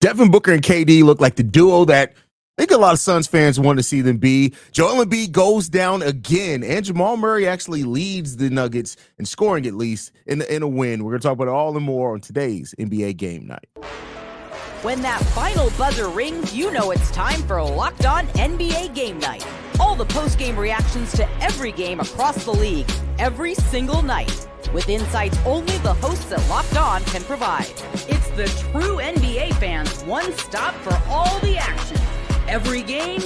Devin Booker and KD look like the duo that I think a lot of Suns fans want to see them be. Joel Embiid goes down again, and Jamal Murray actually leads the Nuggets in scoring, at least in a win. We're going to talk about it all and more on today's NBA Game Night. When that final buzzer rings, you know it's time for Locked On NBA Game Night. All the post-game reactions to every game across the league, every single night, with insights only the hosts at Locked On can provide. It's the true NBA fans' one stop for all the action. Every game,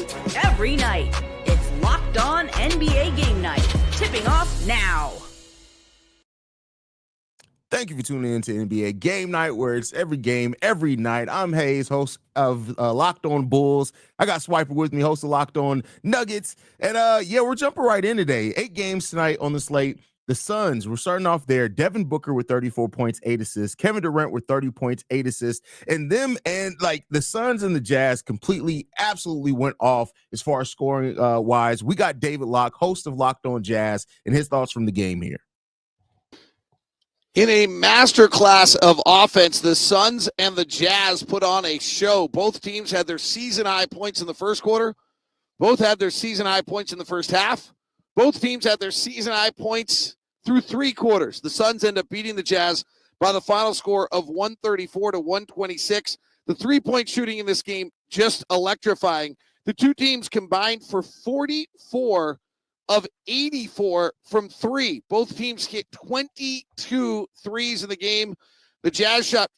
every night. It's Locked On NBA Game Night. Tipping off now. Thank you for tuning in to NBA Game Night, where it's every game, every night. I'm Haize, host of Locked On Bulls. I got Swipa with me, host of Locked On Nuggets. And we're jumping right in today. 8 games tonight on the slate. The Suns, we're starting off there. Devin Booker with 34 points, 8 assists. Kevin Durant with 30 points, 8 assists. And the Suns and the Jazz absolutely went off as far as scoring wise. We got David Locke, host of Locked On Jazz, and his thoughts from the game here. In a masterclass of offense, the Suns and the Jazz put on a show. Both teams had their season-high points in the first quarter. Both had their season-high points in the first half. Both teams had their season-high points through 3 quarters. The Suns end up beating the Jazz by the final score of 134-126. The three-point shooting in this game just electrifying. The two teams combined for 44 of 84 from 3. Both teams hit 22 threes in the game. The Jazz shot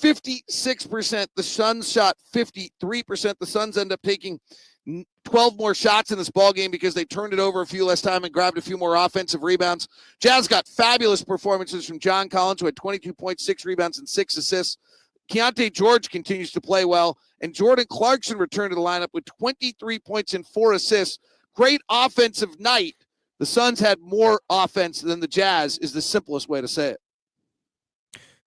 56%. The Suns shot 53%. The Suns end up taking 12 more shots in this ball game because they turned it over a few less time and grabbed a few more offensive rebounds. Jazz got fabulous performances from John Collins, who had 22 points, 6 rebounds, and 6 assists. Keontae George continues to play well, and Jordan Clarkson returned to the lineup with 23 points and 4 assists. Great offensive night. The Suns had more offense than the Jazz is the simplest way to say it.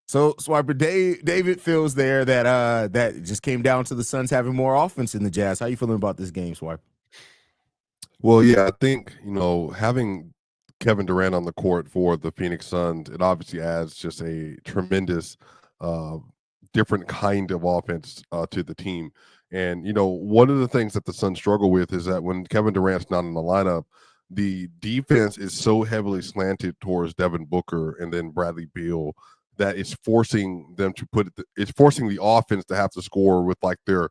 So, Swiper, David feels there that that just came down to the Suns having more offense than the Jazz. How you feeling about this game, Swiper? Well, yeah, I think, having Kevin Durant on the court for the Phoenix Suns, it obviously adds just a tremendous different kind of offense to the team. And, one of the things that the Suns struggle with is that when Kevin Durant's not in the lineup, the defense is so heavily slanted towards Devin Booker and then Bradley Beal that it's forcing them to it's forcing the offense to have to score with like their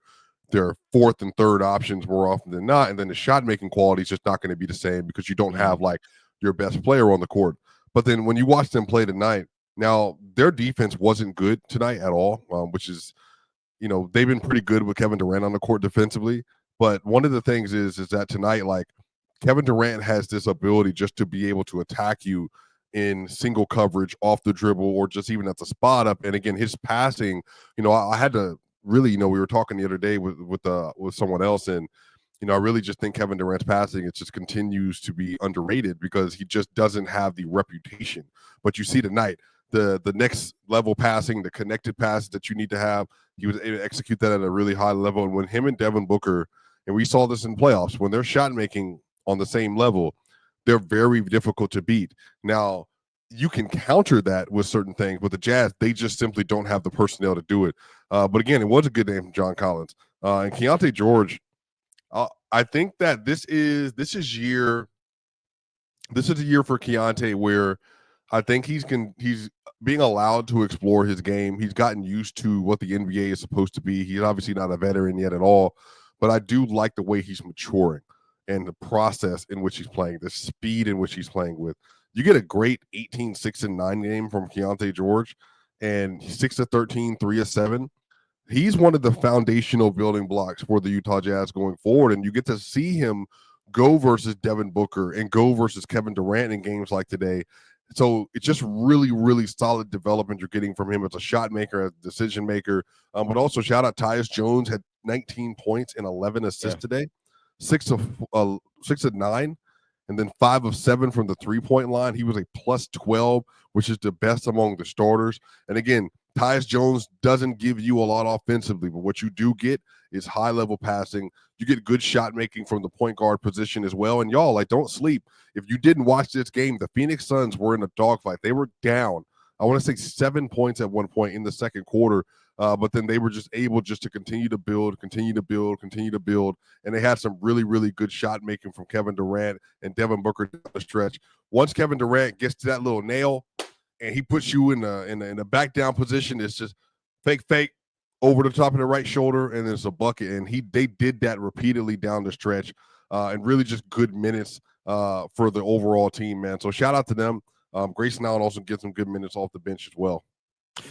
fourth and third options more often than not. And then the shot making quality is just not going to be the same because you don't have like your best player on the court. But then when you watch them play tonight, now their defense wasn't good tonight at all, which is, they've been pretty good with Kevin Durant on the court defensively. But one of the things is that tonight, like Kevin Durant has this ability just to be able to attack you in single coverage off the dribble or just even at the spot up. And again, his passing, I had to really, we were talking the other day with someone else, and I really just think Kevin Durant's passing, it just continues to be underrated because he just doesn't have the reputation. But you see tonight, the next level passing, the connected passes that you need to have, he was able to execute that at a really high level. And when him and Devin Booker, and we saw this in playoffs, when they're shot making on the same level, they're very difficult to beat. Now, you can counter that with certain things. With the Jazz, they just simply don't have the personnel to do it. But again, it was a good name from John Collins. And Keontae George, I think that this is a year for Keontae where I think he's being allowed to explore his game. He's gotten used to what the NBA is supposed to be. He's obviously not a veteran yet at all, but I do like the way he's maturing and the process in which he's playing, the speed in which he's playing with. You get a great 18, 6, and 9 game from Keontae George, and he's 6 of 13, 3 of 7. He's one of the foundational building blocks for the Utah Jazz going forward, and you get to see him go versus Devin Booker and go versus Kevin Durant in games like today. So it's just really, really solid development you're getting from him as a shot maker, as a decision maker. But also shout out Tyus Jones, had 19 points and 11 assists today. 6 of 9, and then 5 of 7 from the 3-point line. He was a plus 12, which is the best among the starters. And again, Tyus Jones doesn't give you a lot offensively, but what you do get is high-level passing. You get good shot making from the point guard position as well. And y'all, don't sleep. If you didn't watch this game, the Phoenix Suns were in a dogfight. They were down, I want to say 7 points at one point in the second quarter. But then they were just able just to continue to build, and they had some really, really good shot making from Kevin Durant and Devin Booker down the stretch. Once Kevin Durant gets to that little nail, and he puts you in a back down position, it's just fake over the top of the right shoulder, and there's a bucket. And they did that repeatedly down the stretch, and really just good minutes for the overall team, man. So shout out to them. Grayson Allen also gets some good minutes off the bench as well.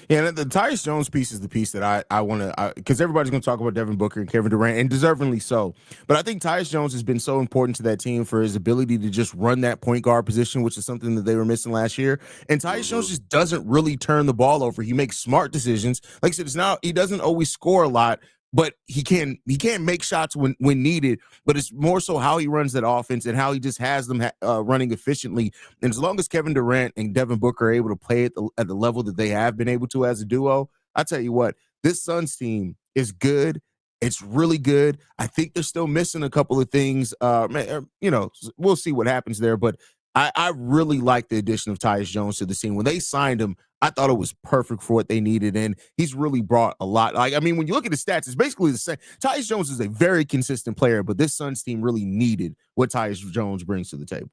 Yeah, the Tyus Jones piece is the piece that I want to, because everybody's going to talk about Devin Booker and Kevin Durant, and deservingly so. But I think Tyus Jones has been so important to that team for his ability to just run that point guard position, which is something that they were missing last year. And Tyus Jones just doesn't really turn the ball over. He makes smart decisions. Like I said, he doesn't always score a lot, but he can make shots when needed. But it's more so how he runs that offense and how he just has them running efficiently. And as long as Kevin Durant and Devin Booker are able to play at the level that they have been able to as a duo, I tell you what, this Suns team is good. It's really good. I think they're still missing a couple of things. We'll see what happens there. But I really like the addition of Tyus Jones to the team. When they signed him, I thought it was perfect for what they needed, and he's really brought a lot. Like, I mean, when you look at the stats, it's basically the same. Tyus Jones is a very consistent player, but this Suns team really needed what Tyus Jones brings to the table.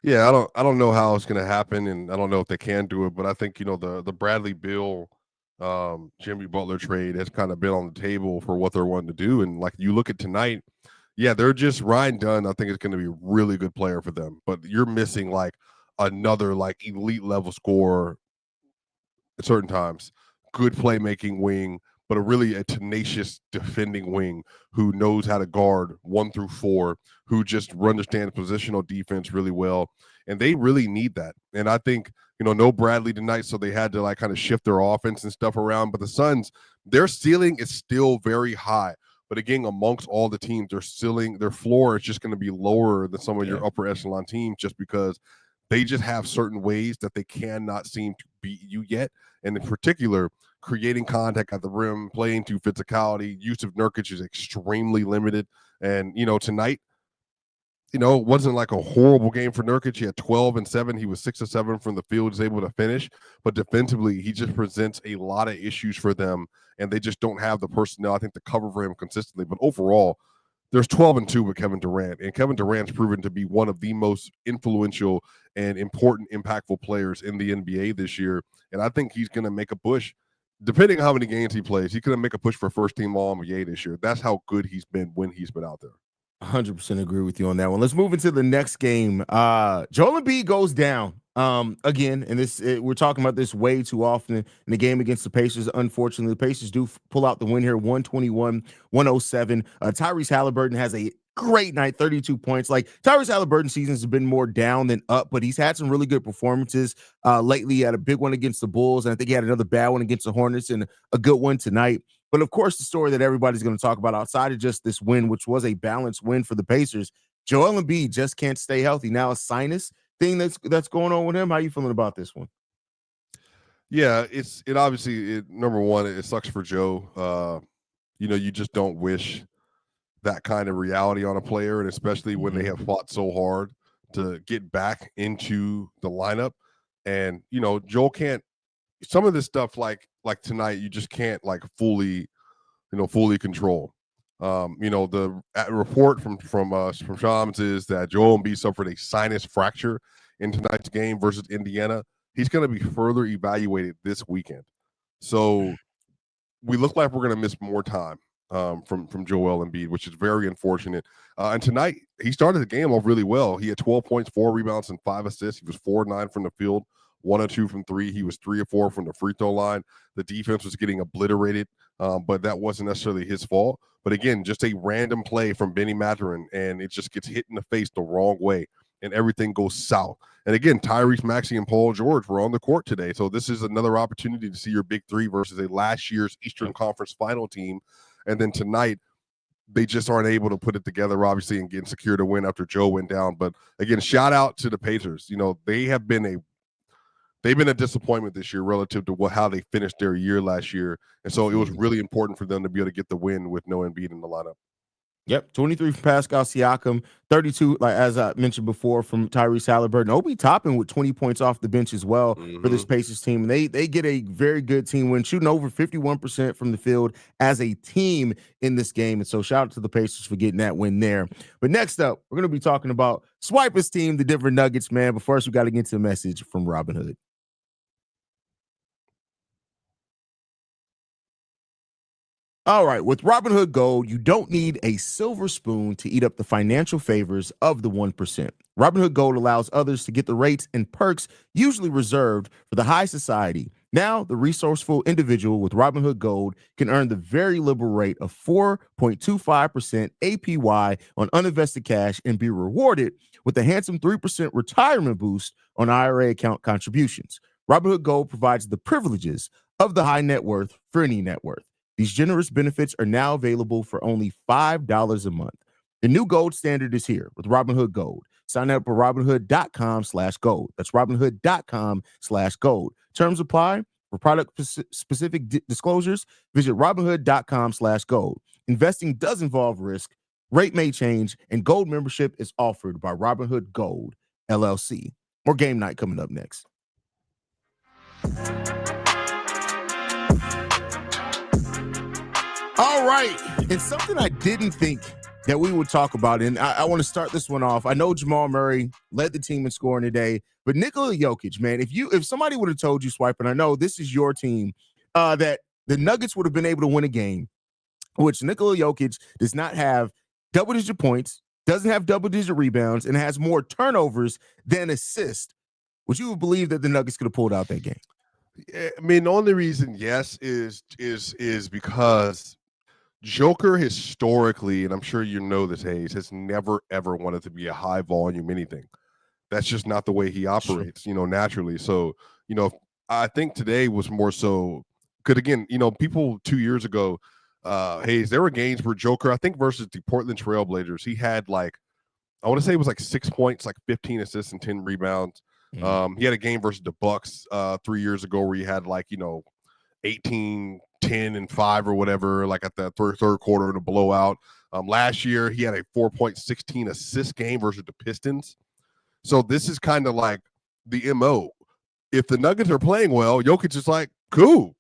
Yeah, I don't know how it's going to happen, and I don't know if they can do it, but I think the Bradley Beal, Jimmy Butler trade has kind of been on the table for what they're wanting to do. And like you look at tonight, yeah, they're just Ryan Dunn. I think it's going to be a really good player for them, but you're missing like another like elite level scorer at certain times, good playmaking wing, but a tenacious defending wing who knows how to guard 1 through 4, who just understands positional defense really well. And they really need that. And I think, no Bradley tonight, so they had to like kind of shift their offense and stuff around. But the Suns, their ceiling is still very high. But again, amongst all the teams, their floor is just going to be lower than some of your upper echelon teams, just because they just have certain ways that they cannot seem to beat you yet. And in particular, creating contact at the rim, playing to physicality. Use of Nurkic is extremely limited. And, tonight, it wasn't like a horrible game for Nurkic. He had 12 and 7. He was 6 of 7 from the field, was able to finish. But defensively, he just presents a lot of issues for them, and they just don't have the personnel, I think, to cover for him consistently. But overall, there's 12 and 2 with Kevin Durant, and Kevin Durant's proven to be one of the most influential and important, impactful players in the NBA this year. And I think he's going to make a push, depending on how many games he plays. He's going to make a push for first team All-NBA this year. That's how good he's been when he's been out there. 100% agree with you on that one. Let's move into the next game. Joel Embiid goes down again, and we're talking about this way too often in the game against the Pacers. Unfortunately, the Pacers do pull out the win here, 121-107. Tyrese Halliburton has a great night, 32 points. Like, Tyrese Halliburton's seasons have been more down than up, but he's had some really good performances lately. He had a big one against the Bulls, and I think he had another bad one against the Hornets and a good one tonight. But of course, the story that everybody's going to talk about outside of just this win, which was a balanced win for the Pacers, Joel Embiid just can't stay healthy. Now a sinus thing that's going on with him. How are you feeling about this one? Yeah, it obviously, number one, it sucks for Joe. You just don't wish that kind of reality on a player, and especially when they have fought so hard to get back into the lineup. And Joel can't. Some of this stuff, like tonight, you just can't like fully control. The report from Shams is that Joel Embiid suffered a sinus fracture in tonight's game versus Indiana. He's going to be further evaluated this weekend. So we look like we're going to miss more time from Joel Embiid, which is very unfortunate. And tonight, he started the game off really well. He had 12 points, 4 rebounds, and 5 assists. He was 4-9 from the field, 1 or 2 from 3. He was 3 or 4 from the free throw line. The defense was getting obliterated, but that wasn't necessarily his fault. But again, just a random play from Benny Mathurin, and it just gets hit in the face the wrong way, and everything goes south. And again, Tyrese Maxey and Paul George were on the court today. So this is another opportunity to see your big three versus a last year's Eastern Conference final team. And then tonight, they just aren't able to put it together, obviously, and get secured a win after Joe went down. But again, shout out to the Pacers. They've been a disappointment this year relative to how they finished their year last year. And so it was really important for them to be able to get the win with no Embiid in the lineup. Yep, 23 from Pascal Siakam, 32, like as I mentioned before, from Tyrese Halliburton. Obi Toppin with 20 points off the bench as well for this Pacers team. And they get a very good team win, shooting over 51% from the field as a team in this game. And so shout out to the Pacers for getting that win there. But next up, we're going to be talking about Swipa's team, the Denver Nuggets, man. But first, we got to get to a message from Robin Hood. All right, with Robinhood Gold, you don't need a silver spoon to eat up the financial favors of the 1%. Robinhood Gold allows others to get the rates and perks usually reserved for the high society. Now, the resourceful individual with Robinhood Gold can earn the very liberal rate of 4.25% APY on uninvested cash and be rewarded with a handsome 3% retirement boost on IRA account contributions. Robinhood Gold provides the privileges of the high net worth for any net worth. These generous benefits are now available for only $5 a month. The new gold standard is here with Robinhood Gold. Sign up at Robinhood.com/gold. That's Robinhood.com/gold. Terms apply. For product specific disclosures, visit Robinhood.com/gold. Investing does involve risk. Rate may change, and gold membership is offered by Robinhood Gold, LLC. More game night coming up next. All right, and something I didn't think that we would talk about, and I want to start this one off. I know Jamal Murray led the team in scoring today, but Nikola Jokic, man, if somebody would have told you, Swipe, and I know this is your team, that the Nuggets would have been able to win a game, which Nikola Jokic does not have double-digit points, doesn't have double-digit rebounds, and has more turnovers than assists, would you believe that the Nuggets could have pulled out that game? I mean, the only reason yes is because Joker historically, and I'm sure you know this, Haize, has never, ever wanted to be a high volume anything. That's just not the way he operates, naturally. So, I think today was more so, because again, people 2 years ago, Haize, there were games where Joker, I think versus the Portland Trailblazers, he had I want to say it was 6 points, 15 assists and 10 rebounds. He had a game versus the Bucks 3 years ago where he had 18, 10, and 5 or whatever, at the third quarter in a blowout. Last year, he had a 4.16 assist game versus the Pistons. So this is kind of like the MO. If the Nuggets are playing well, Jokic is like, cool.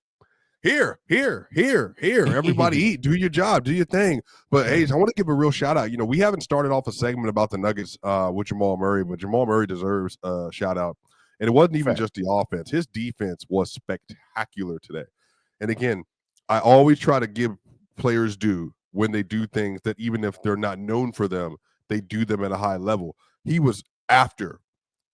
Here. Everybody eat, do your job, do your thing. But Haize, I want to give a real shout out. We haven't started off a segment about the Nuggets with Jamal Murray, but Jamal Murray deserves a shout out. And it wasn't even just the offense. His defense was spectacular today. And again, I always try to give players due when they do things that even if they're not known for them, they do them at a high level. He was after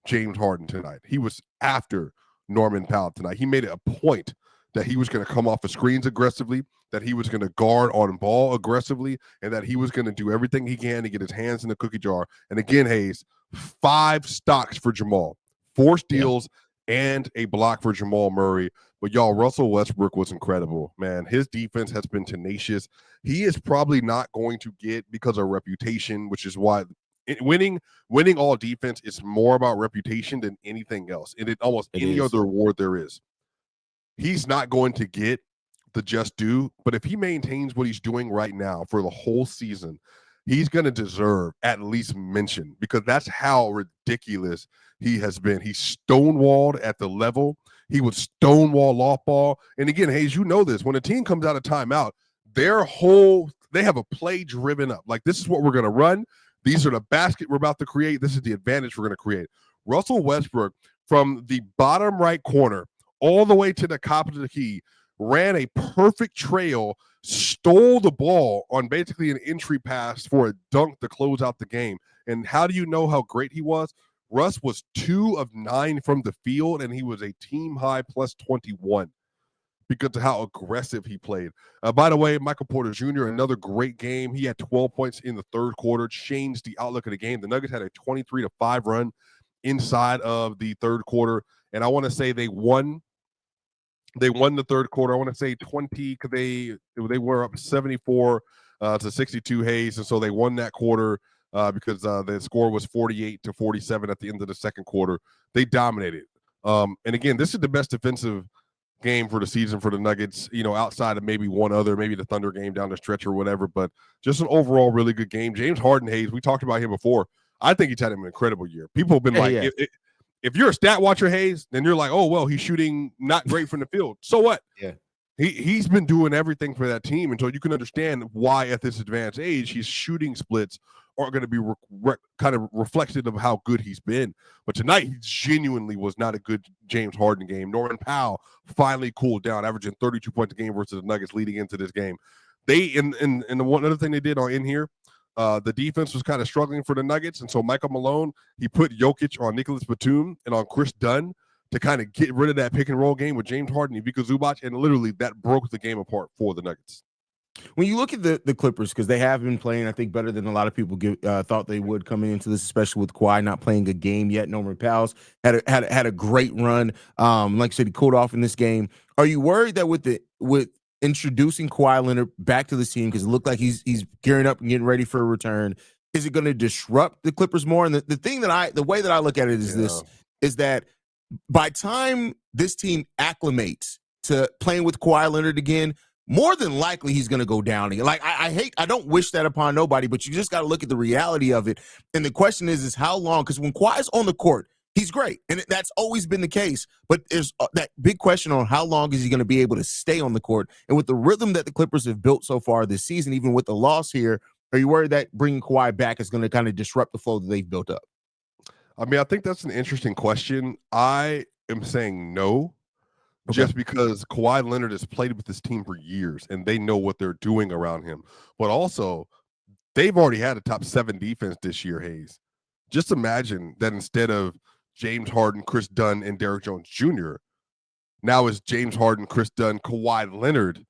James Harden tonight. He was after Norman Powell tonight. He made it a point that he was going to come off the screens aggressively, that he was going to guard on ball aggressively, and that he was going to do everything he can to get his hands in the cookie jar. And again, Haize, 5 stocks for Jamal, 4 steals, and a block for Jamal Murray. But y'all, Russell Westbrook was incredible, man. His defense has been tenacious. He is probably not going to get, because of reputation, which is why winning all defense is more about reputation than anything else. And any other award there is. He's not going to get the just due, but if he maintains what he's doing right now for the whole season, he's going to deserve at least mention, because that's how ridiculous he has been. He's stonewalled at the level. He would stonewall off ball. And again, Haize, you know this. When a team comes out of timeout, they have a play driven up. This is what we're going to run. These are the basket we're about to create. This is the advantage we're going to create. Russell Westbrook, from the bottom right corner all the way to the top of the key, ran a perfect trail, stole the ball on basically an entry pass for a dunk to close out the game. And how do you know how great he was? Russ was 2 of 9 from the field, and he was a team high plus 21 because of how aggressive he played. By the way, Michael Porter Jr., another great game. He had 12 points in the third quarter, changed the outlook of the game. The Nuggets had a 23-5 run inside of the third quarter, and I want to say they won the third quarter. I want to say 20, because they were up 74 to 62, Haize, and so they won that quarter because the score was 48-47 at the end of the second quarter. They dominated. And again, this is the best defensive game for the season for the Nuggets, outside of maybe one other, maybe the Thunder game down the stretch or whatever, but just an overall really good game. James Harden, Haize, we talked about him before. I think he's had an incredible year. People have been if you're a stat watcher, Haize, then you're like, oh, well, he's shooting not great from the field. So what? Yeah. He's been doing everything for that team until you can understand why at this advanced age his shooting splits are going to be kind of reflective of how good he's been. But tonight, he genuinely was not a good James Harden game. Norman Powell finally cooled down, averaging 32 points a game versus the Nuggets leading into this game. And the one other thing they did in here, the defense was kind of struggling for the Nuggets, and so Michael Malone, he put Jokic on Nicholas Batum and on Chris Dunn to kind of get rid of that pick and roll game with James Harden and Ivica Zubac, and literally that broke the game apart for the Nuggets. When you look at the Clippers, because they have been playing, I think, better than a lot of people thought they would coming into this, especially with Kawhi not playing a game yet. Norman Powell's had a great run. Like I said, he cooled off in this game. Are you worried that with introducing Kawhi Leonard back to the team, because it looked like he's gearing up and getting ready for a return, is it going to disrupt the Clippers more? And the way that I look at it is that by time this team acclimates to playing with Kawhi Leonard again, more than likely he's going to go down again. Like, I don't wish that upon nobody, but you just got to look at the reality of it. And the question is how long? Because when Kawhi's on the court, he's great, and that's always been the case. But there's that big question on how long is he going to be able to stay on the court. And with the rhythm that the Clippers have built so far this season, even with the loss here, are you worried that bringing Kawhi back is going to kind of disrupt the flow that they've built up? I mean, I think that's an interesting question. I am saying no, just because Kawhi Leonard has played with this team for years, and they know what they're doing around him. But also, they've already had a top 7 defense this year, Haize. Just imagine that instead of James Harden, Chris Dunn, and Derrick Jones Jr., now it's James Harden, Chris Dunn, Kawhi Leonard,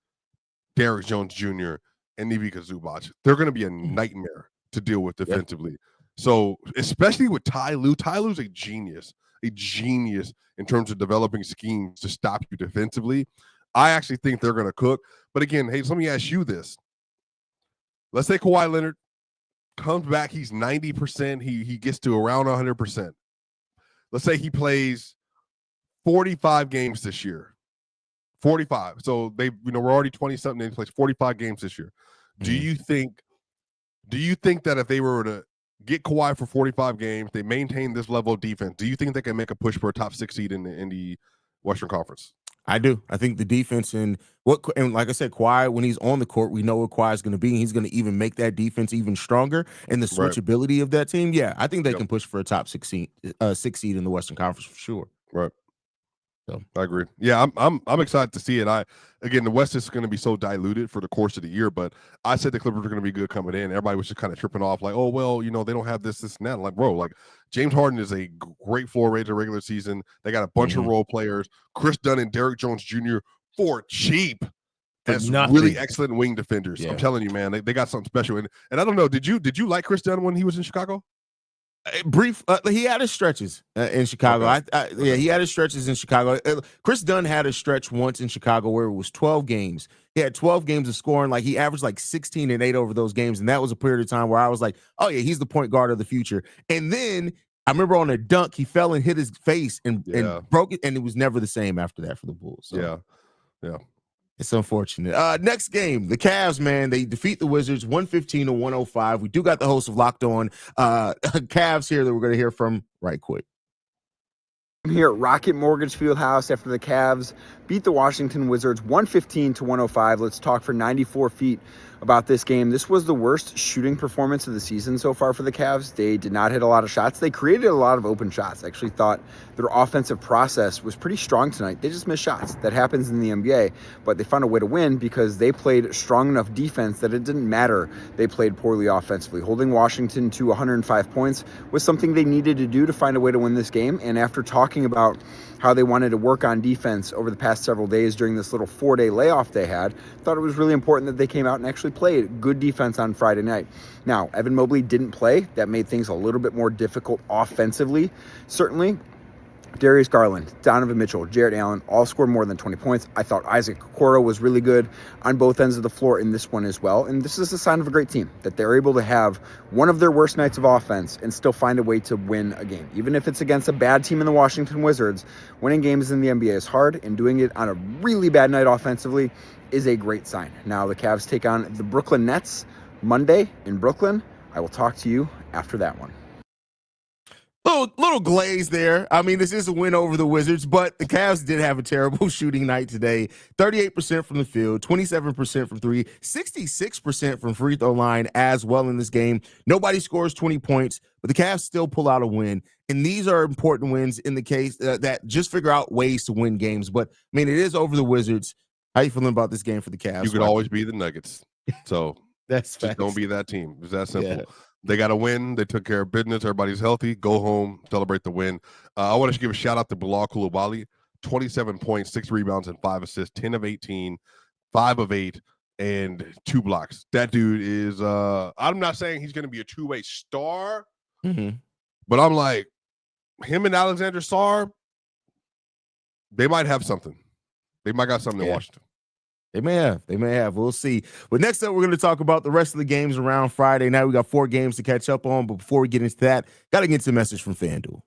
Derrick Jones Jr., and Ivica Zubac. They're going to be a nightmare to deal with defensively. Yep. So, especially with Ty Lue. Ty Lue's a genius in terms of developing schemes to stop you defensively. I actually think they're going to cook. But again, Haize, let me ask you this. Let's say Kawhi Leonard comes back, he's 90%, he gets to around 100%. Let's say he plays 45 games this year. 45. So we're already 20-something, and he plays 45 games this year. Mm-hmm. Do you think that if they were to get Kawhi for 45 games, they maintain this level of defense, do you think they can make a push for a top 6 seed in the Western Conference? I do. I think the defense and like I said, Kawhi, when he's on the court, we know what Kawhi is going to be. He's going to even make that defense even stronger, and the switchability of that team. Yeah, I think they can push for a top 6 seed in the Western Conference for sure. Right. So I agree. Yeah, I'm excited to see it. Again, the West is going to be so diluted for the course of the year, but I said the Clippers are going to be good coming in. Everybody was just kind of tripping off like, oh, well, they don't have this, and that. Like, bro, like James Harden is a great floor raiser regular season. They got a bunch of role players. Chris Dunn and Derrick Jones Jr. for cheap as really excellent wing defenders. Yeah. I'm telling you, man, they got something special. And I don't know, did you like Chris Dunn when he was in Chicago? Brief. He had his stretches in Chicago. Okay. He had his stretches in Chicago. Chris Dunn had a stretch once in Chicago where it was 12 games. He had 12 games of scoring. Like, he averaged like 16 and 8 over those games, and that was a period of time where I was like, oh yeah, he's the point guard of the future. And then I remember on a dunk, he fell and hit his face and broke it, and it was never the same after that for the Bulls. So. Yeah. It's unfortunate. Next game, the Cavs, man, they defeat the Wizards 115-105. We do got the host of Locked On Cavs here that we're going to hear from right quick. I'm here at Rocket Mortgage Fieldhouse after the Cavs beat the Washington Wizards 115-105. Let's talk for 94 feet about this game. This was the worst shooting performance of the season so far for the Cavs. They did not hit a lot of shots. They created a lot of open shots. I actually thought their offensive process was pretty strong tonight. They just missed shots. That happens in the NBA, but they found a way to win because they played strong enough defense that it didn't matter they played poorly offensively. Holding Washington to 105 points was something they needed to do to find a way to win this game. And after talking about how they wanted to work on defense over the past several days during this little 4-day layoff they had, thought it was really important that they came out and actually played good defense on Friday night. Now, Evan Mobley didn't play. That made things a little bit more difficult offensively, certainly. Darius Garland, Donovan Mitchell, Jarrett Allen all scored more than 20 points. I thought Isaac Okoro was really good on both ends of the floor in this one as well. And this is a sign of a great team, that they're able to have one of their worst nights of offense and still find a way to win a game. Even if it's against a bad team in the Washington Wizards, winning games in the NBA is hard, and doing it on a really bad night offensively is a great sign. Now the Cavs take on the Brooklyn Nets Monday in Brooklyn. I will talk to you after that one. Little glaze there. I mean, this is a win over the Wizards, but the Cavs did have a terrible shooting night today. 38% from the field, 27% from three, 66% from free throw line as well in this game. Nobody scores 20 points, but the Cavs still pull out a win. And these are important wins in the case that just figure out ways to win games. But, I mean, it is over the Wizards. How you feeling about this game for the Cavs? You could always be the Nuggets. So that's just don't be that team. It's that simple. Yeah. They got to win. They took care of business. Everybody's healthy. Go home, celebrate the win. I want to give a shout out to Bilal Coulibaly. 27 points, 6 rebounds, and 5 assists, 10 of 18, 5 of 8, and 2 blocks. That dude is, I'm not saying he's going to be a two-way star, but I'm like, him and Alexander Sarr, they might have something. They might got something in Washington. They may have. We'll see. But next up, we're going to talk about the rest of the games around Friday. Now we got 4 games to catch up on. But before we get into that, got to get to a message from FanDuel.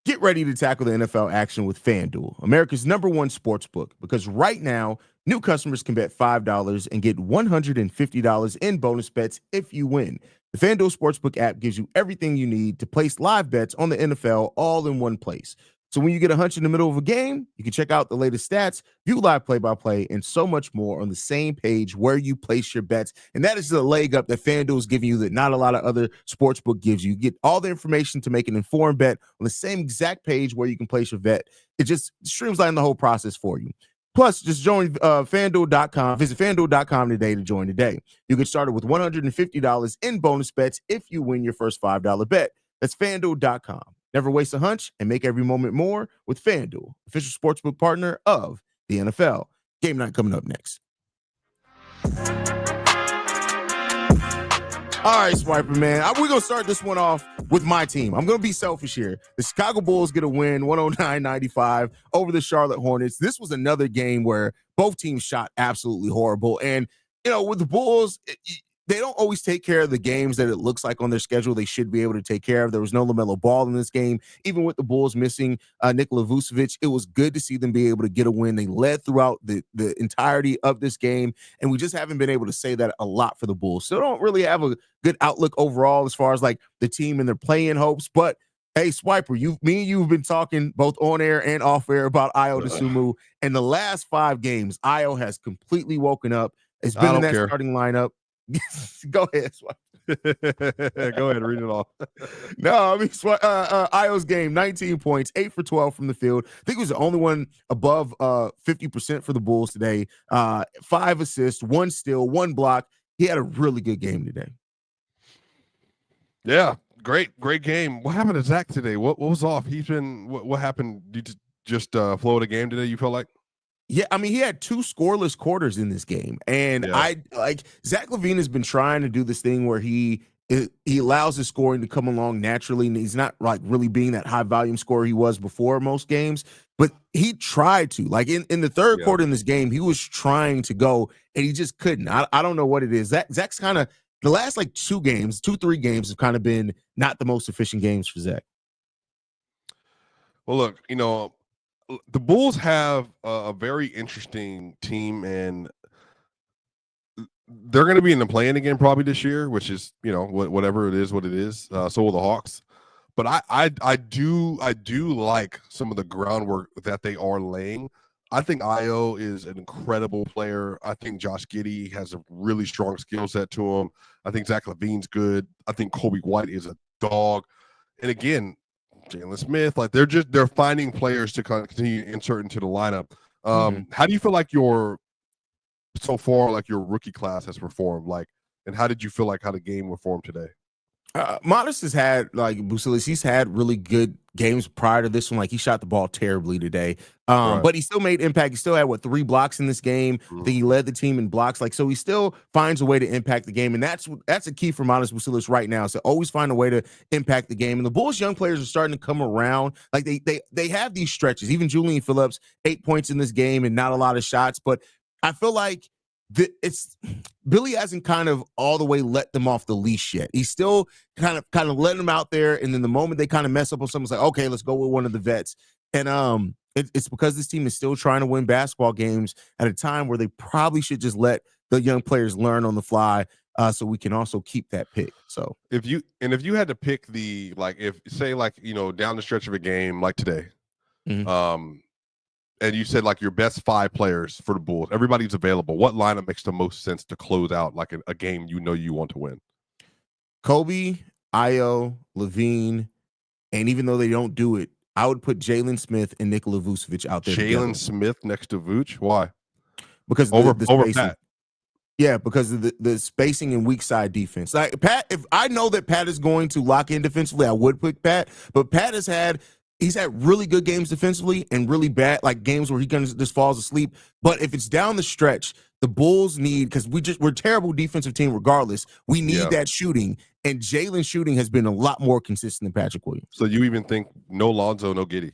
Get ready to tackle the NFL action with FanDuel, America's #1 sports book. Because right now, new customers can bet $5 and get $150 in bonus bets if you win. The FanDuel Sportsbook app gives you everything you need to place live bets on the NFL all in one place. So when you get a hunch in the middle of a game, you can check out the latest stats, view live play-by-play, and so much more on the same page where you place your bets. And that is the leg up that FanDuel is giving you that not a lot of other sportsbook gives you. You get all the information to make an informed bet on the same exact page where you can place your bet. It just streamlines the whole process for you. Plus, just join FanDuel.com. Visit FanDuel.com today to join today. You get started with $150 in bonus bets if you win your first $5 bet. That's FanDuel.com. Never waste a hunch and make every moment more with FanDuel, official sportsbook partner of the NFL. Game night coming up next. All right, Swiper, man. We're going to start this one off with my team. I'm going to be selfish here. The Chicago Bulls get a win, 109-95 over the Charlotte Hornets. This was another game where both teams shot absolutely horrible. And, you know, with the Bulls, they don't always take care of the games that it looks like on their schedule they should be able to take care of. There was no LaMelo Ball in this game. Even with the Bulls missing Nikola Vucevic, it was good to see them be able to get a win. They led throughout the entirety of this game, and we just haven't been able to say that a lot for the Bulls. So they don't really have a good outlook overall as far as like the team and their play-in hopes. But hey, Swiper, me and you've been talking both on air and off air about Ayo Dosunmu. In the last 5 games, Ayo has completely woken up. It's been in that starting lineup. Go ahead, Swipe. Go ahead, read it off. No, I mean, Ayo's game, 19 points, 8 for 12 from the field. I think he was the only one above 50% for the Bulls today. 5 assists, 1 steal, 1 block. He had a really good game today. Yeah, great game. What happened to Zach today? What was off? He's been, what happened? Did you just flow the game today, you felt like? Yeah, I mean, he had 2 scoreless quarters in this game. And Zach LaVine has been trying to do this thing where he allows his scoring to come along naturally, and he's not like really being that high volume scorer he was before most games. But he tried to, like in the third quarter in this game, he was trying to go and he just couldn't. I don't know what it is. Zach's kind of the last like 3 games have kind of been not the most efficient games for Zach. Well, look, you know, the Bulls have a very interesting team, and they're going to be in the play-in again probably this year, which is, you know, whatever it is, what it is. So will the Hawks. But I do like some of the groundwork that they are laying. I think Ayo is an incredible player. I think Josh Giddey has a really strong skill set to him. I think Zach LaVine's good. I think Kobe White is a dog. And again, Jalen Smith, like they're finding players to continue to insert into the lineup. How do you feel like your rookie class has performed? Like, and how did you feel like how the game performed today? Modest has had, like Bucelis, he's had really good games prior to this one. Like he shot the ball terribly today, Right. but he still made impact. He still had 3 blocks in this game. I think he led the team in blocks. Like so, he still finds a way to impact the game, and that's a key for Modest Bucelis right now. So always find a way to impact the game. And the Bulls' young players are starting to come around. Like they have these stretches. Even Julian Phillips, 8 points in this game and not a lot of shots, but I feel like Billy hasn't kind of all the way let them off the leash yet. He's still kind of letting them out there, and then the moment they kind of mess up on something, it's like, okay, let's go with one of the vets. And it's because this team is still trying to win basketball games at a time where they probably should just let the young players learn on the fly, so we can also keep that pick. So if you had to pick the down the stretch of a game like today, and you said like your best 5 players for the Bulls, everybody's available, what lineup makes the most sense to close out like a game you want to win? Kobe, Ayo, Levine, and even though they don't do it, I would put Jalen Smith and Nikola Vucevic out there. Jalen Smith next to Vooch? Why? Because over spacing. Pat. Yeah, because of the spacing and weak side defense. Like Pat, if I know that Pat is going to lock in defensively, I would pick Pat. But Pat he's had really good games defensively and really bad, like games where he just falls asleep. But if it's down the stretch, the Bulls need, because we're a terrible defensive team regardless. We need that shooting, and Jalen's shooting has been a lot more consistent than Patrick Williams. So you even think no Lonzo, no Giddey?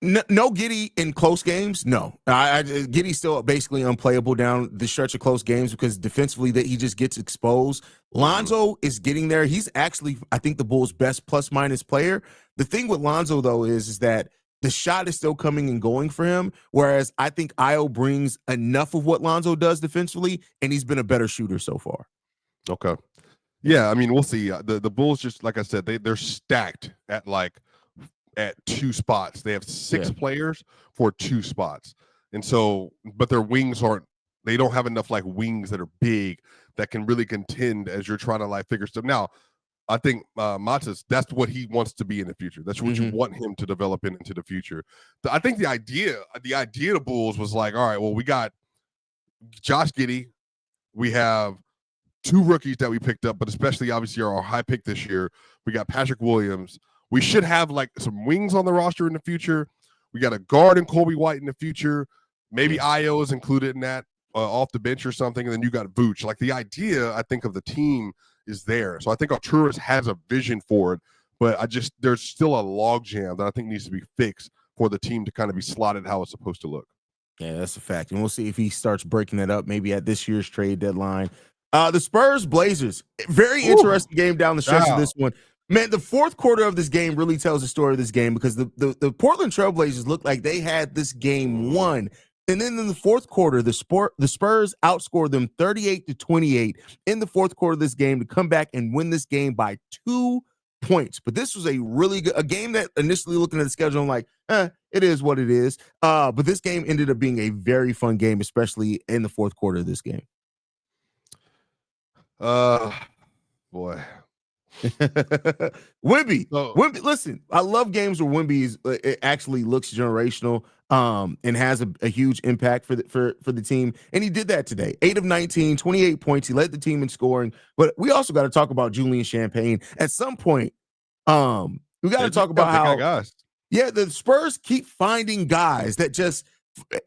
No Giddey in close games. No, Giddey's still basically unplayable down the stretch of close games because defensively that he just gets exposed. Lonzo is getting there. He's actually, I think, the Bulls' best plus-minus player. The thing with Lonzo though is that the shot is still coming and going for him, whereas I think Ayo brings enough of what Lonzo does defensively, and he's been a better shooter so far. Okay, yeah, I mean we'll see. The Bulls, just like I said, they're stacked at 2 spots. They have 6 players for 2 spots. And so, but their wings they don't have enough like wings that are big that can really contend as you're trying to like figure stuff. Now, I think Matas, that's what he wants to be in the future. That's what you want him to develop into the future. I think the idea of the Bulls was like, all right, well, we got Josh Giddey. We have 2 rookies that we picked up, but especially obviously our high pick this year. We got Patrick Williams. We should have like some wings on the roster in the future. We got a guard in Kobe White in the future. Maybe Ayo is included in that off the bench or something. And then you got Vooch. Like the idea, I think, of the team is there. So I think Arturas has a vision for it, but there's still a logjam that I think needs to be fixed for the team to kind of be slotted how it's supposed to look. Yeah, that's a fact. And we'll see if he starts breaking that up maybe at this year's trade deadline. The Spurs Blazers, very interesting game down the stretch of this one. Man, the fourth quarter of this game really tells the story of this game because the Portland Trailblazers looked like they had this game won. And then in the fourth quarter, the Spurs outscored them 38-28 in the fourth quarter of this game to come back and win this game by 2 points. But this was a game that initially looking at the schedule, I'm like, it is what it is. But this game ended up being a very fun game, especially in the fourth quarter of this game. Boy. Wemby, listen, I love games where Wemby it actually looks generational and has a huge impact for the team, and he did that today. 8 of 19, 28 points. He led the team in scoring, but we also got to talk about Julian Champagne at some point. We got to talk about how the Spurs keep finding guys that just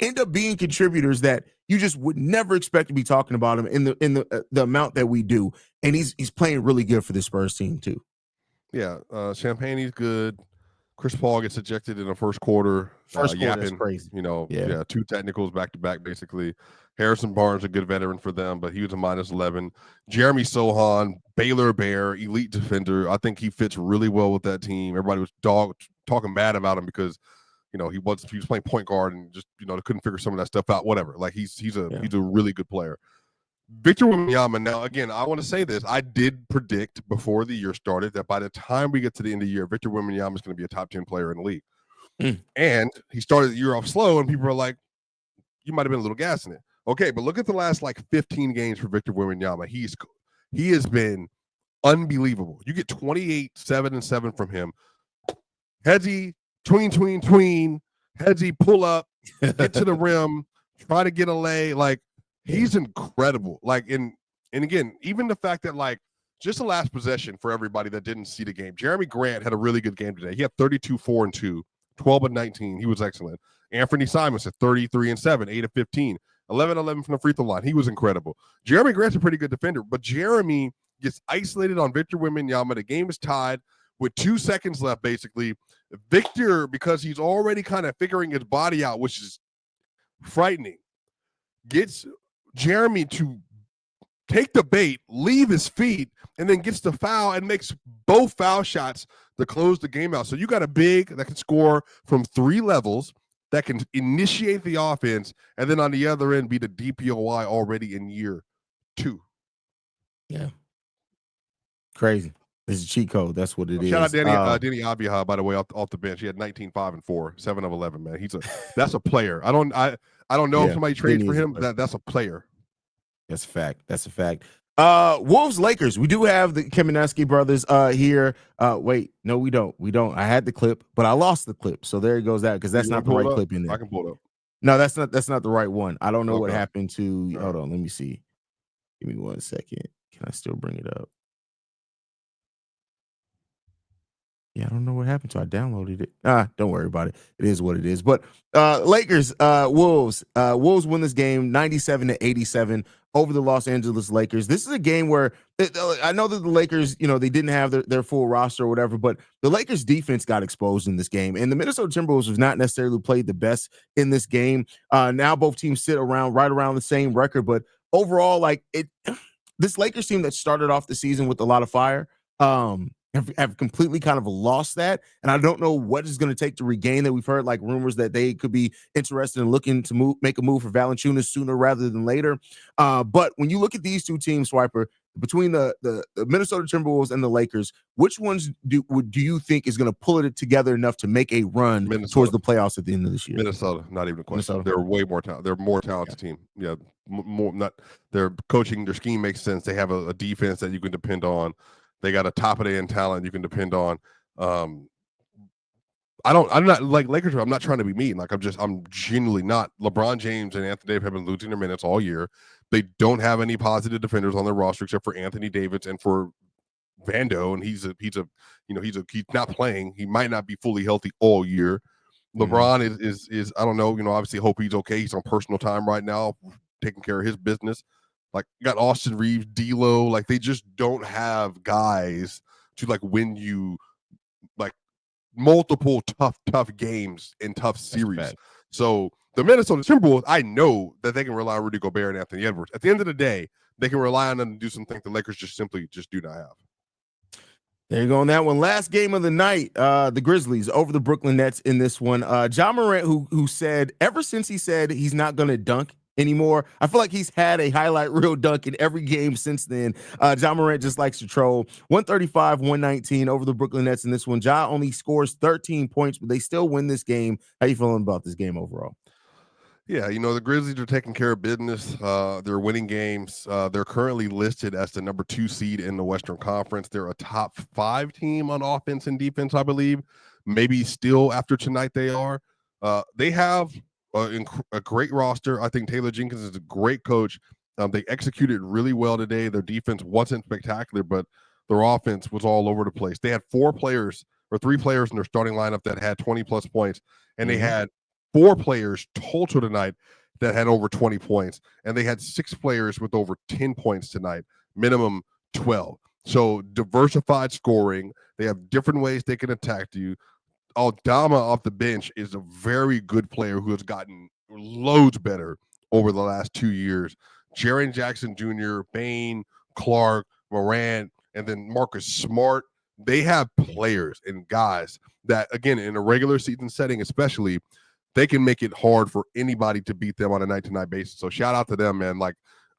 end up being contributors that you just would never expect to be talking about him in the amount that we do. And he's playing really good for the Spurs team too. Yeah, Champagne's good. Chris Paul gets ejected in the first quarter. Yapping, crazy. 2 technicals back to back basically. Harrison Barnes, a good veteran for them, but he was a -11. Jeremy Sohan, Baylor Bear, elite defender. I think he fits really well with that team. Everybody was talking bad about him because he was playing point guard and just couldn't figure some of that stuff out. Whatever. Like he's a really good player. Victor Wembanyama. Now, again, I want to say this. I did predict before the year started that by the time we get to the end of the year, Victor Wembanyama is going to be a top 10 player in the league. And he started the year off slow, and people are like, you might have been a little gassing it. Okay, but look at the last 15 games for Victor Wembanyama. He has been unbelievable. You get 28, 7, and 7 from him. Headsy, tween, headsy, pull up, get to the rim, try to get a lay. Like, he's incredible. Like, and again, even the fact that just the last possession for everybody that didn't see the game. Jeremy Grant had a really good game today. He had 32, 4 and 2, 12 and 19. He was excellent. Anthony Simons at 33 and 7, 8 of 15, 11 from the free throw line. He was incredible. Jeremy Grant's a pretty good defender, but Jeremy gets isolated on Victor Wembanyama. The game is tied with 2 seconds left, basically. Victor, because he's already kind of figuring his body out, which is frightening, gets Jeremy to take the bait, leave his feet, and then gets the foul and makes both foul shots to close the game out. So you got a big that can score from 3 levels, that can initiate the offense, and then on the other end be the DPOY already in year 2. Yeah. Crazy. It's a cheat code. That's what it is. Shout out Danny Abiyah, by the way, off the bench. He had 19, 5 and 4, 7 of 11, man. That's a player. I don't know if somebody trades for him. That's a player. That's a fact. That's a fact. Wolves Lakers. We do have the Kamenetsky brothers here. Wait, no, we don't. I had the clip, but I lost the clip. So there it goes out because that's not the right clip in there. I can pull it up. No, that's not the right one. I don't know what happened to. Hold on, let me see. Give me 1 second. Can I still bring it up? Yeah, I don't know what happened to. I downloaded it. Don't worry about it. It is what it is. But Lakers, Wolves. Wolves win this game 97-87 over the Los Angeles Lakers. This is a game where I know that the Lakers, they didn't have their full roster or whatever, but the Lakers defense got exposed in this game. And the Minnesota Timberwolves have not necessarily played the best in this game. Now both teams sit right around the same record, but overall, this Lakers team that started off the season with a lot of fire, have completely kind of lost that. And I don't know what it's going to take to regain that. We've heard rumors that they could be interested in looking to make a move for Valanciunas sooner rather than later. But when you look at these two teams, Swiper, between the Minnesota Timberwolves and the Lakers, which ones do you think is going to pull it together enough to make a run towards the playoffs at the end of this year? Minnesota, not even a question. They're way more talented. They're a more talented team. Yeah, more not. Their coaching, their scheme makes sense. They have a defense that you can depend on. They got a top of the end talent you can depend on. I'm not like Lakers. I'm not trying to be mean. I'm genuinely not. LeBron James and Anthony Davis have been losing their minutes all year. They don't have any positive defenders on their roster except for Anthony Davis and for Vando, and he's not playing. He might not be fully healthy all year. LeBron is I don't know. Obviously hope he's okay. He's on personal time right now, taking care of his business. You got Austin Reeves, D'Lo. They just don't have guys to win you multiple tough games in tough series. So the Minnesota Timberwolves, I know that they can rely on Rudy Gobert and Anthony Edwards. At the end of the day, they can rely on them to do something the Lakers just simply do not have. There you go on that one. Last game of the night, the Grizzlies over the Brooklyn Nets in this one. Ja Morant, who said ever since he said he's not going to dunk anymore, I feel like he's had a highlight reel dunk in every game since then. Ja Morant just likes to troll. 135-119 over the Brooklyn Nets in this one. Ja only scores 13 points, but they still win this game. How you feeling about this game overall? Yeah, the Grizzlies are taking care of business. They're winning games. They're currently listed as the number 2 seed in the Western Conference. They're a top 5 team on offense and defense, I believe. Maybe still after tonight they are. They have a great roster. I think Taylor Jenkins is a great coach. They executed really well today. Their defense wasn't spectacular, but their offense was all over the place. They had 3 players in their starting lineup that had 20-plus points, and they had 4 players total tonight that had over 20 points, and they had 6 players with over 10 points tonight, minimum 12. So diversified scoring. They have different ways they can attack you. Aldama off the bench is a very good player who has gotten loads better over the last 2 years. Jaren Jackson Jr., Bane, Clark, Morant, and then Marcus Smart. They have players and guys that, again, in a regular season setting especially, they can make it hard for anybody to beat them on a night-to-night basis. So shout out to them, man.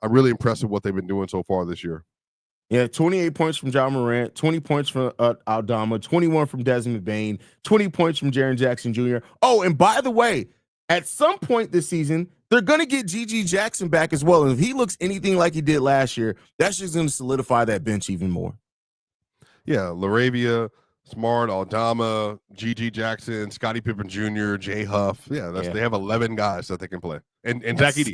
I'm really impressed with what they've been doing so far this year. Yeah, 28 points from Ja Morant, 20 points from Aldama, 21 from Desmond Bane, 20 points from Jaren Jackson Jr. Oh, and by the way, at some point this season, they're going to get G.G. Jackson back as well. And if he looks anything like he did last year, that's just going to solidify that bench even more. Yeah, LaRavia, Smart, Aldama, G.G. Jackson, Scottie Pippen Jr., Jay Huff. Yeah, they have 11 guys that they can play. And Zach Edey.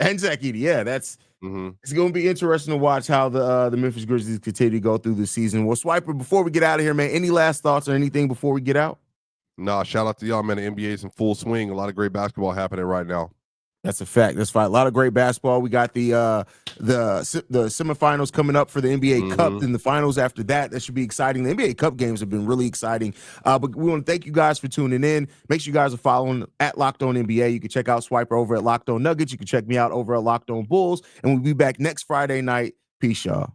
And Zach Edey, yeah, that's Mm-hmm. it's going to be interesting to watch how the Memphis Grizzlies continue to go through the season. Well, Swiper, before we get out of here, man, any last thoughts or anything before we get out? Nah, shout out to y'all, man. The NBA's in full swing. A lot of great basketball happening right now. That's a fact. That's fine. A lot of great basketball. We got the semifinals coming up for the NBA Cup, and the finals after that. That should be exciting. The NBA Cup games have been really exciting. But we want to thank you guys for tuning in. Make sure you guys are following at Locked On NBA. You can check out Swiper over at Locked On Nuggets. You can check me out over at Locked On Bulls. And we'll be back next Friday night. Peace, y'all.